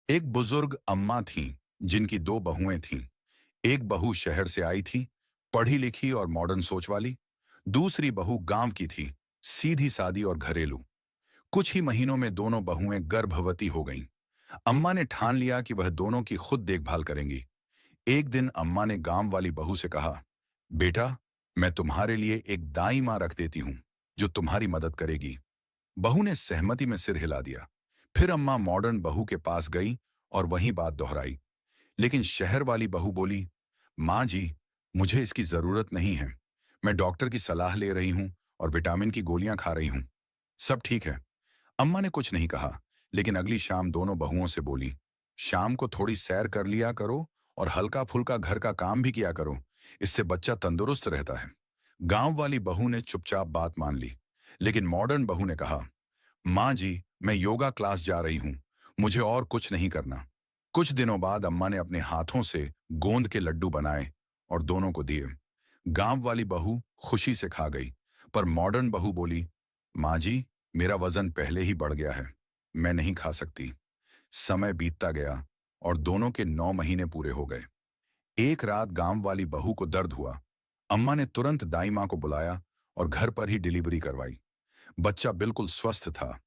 एक बुजुर्ग अम्मा थीं, जिनकी दो बहुएं थीं। एक बहू शहर से आई थी, पढ़ी लिखी और मॉडर्न सोच वाली। दूसरी बहू गांव की थी, सीधी सादी और घरेलू। कुछ ही महीनों में दोनों बहुएं गर्भवती हो गईं। अम्मा ने ठान लिया कि वह दोनों की खुद देखभाल करेंगी। एक दिन अम्मा ने गांव वाली बहू से कहा, बेटा, मैं तुम्हारे लिए एक दाई माँ रख देती हूँ, जो तुम्हारी मदद करेगी। बहू ने सहमति में सिर हिला दिया। फिर अम्मा मॉडर्न बहू के पास गई और वही बात दोहराई। लेकिन शहर वाली बहू बोली, माँ जी, मुझे इसकी जरूरत नहीं है। मैं डॉक्टर की सलाह ले रही हूँ और विटामिन की गोलियां खा रही हूँ। सब ठीक है। अम्मा ने कुछ नहीं कहा, लेकिन अगली शाम दोनों बहुओं से बोली, शाम को थोड़ी सैर कर लिया करो और हल्का फुल्का घर का काम भी किया करो। इससे बच्चा तंदुरुस्त रहता है। गांव वाली बहू ने चुपचाप बात मान ली, लेकिन मॉडर्न बहू ने कहा, माँ जी, मैं योगा क्लास जा रही हूँ। मुझे और कुछ नहीं करना। कुछ दिनों बाद अम्मा ने अपने हाथों से गोंद के लड्डू बनाए और दोनों को दिए। गांव वाली बहू खुशी से खा गई, पर मॉडर्न बहू बोली, माँ जी, मेरा वजन पहले ही बढ़ गया है। मैं नहीं खा सकती। समय बीतता गया और दोनों के 9 महीने पूरे हो गए। एक रात गांव वाली बहू को दर्द हुआ। अम्मा ने तुरंत दाई माँ को बुलाया और घर पर ही डिलीवरी करवाई। बच्चा बिल्कुल स्वस्थ था।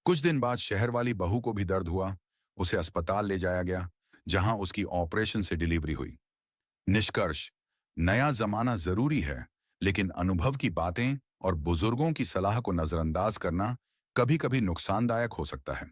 कुछ दिन बाद शहर वाली बहू को भी दर्द हुआ। उसे अस्पताल ले जाया गया, जहां उसकी ऑपरेशन से डिलीवरी हुई। निष्कर्ष, नया जमाना जरूरी है, लेकिन अनुभव की बातें और बुजुर्गों की सलाह को नजरअंदाज करना कभी-कभी नुकसानदायक हो सकता है।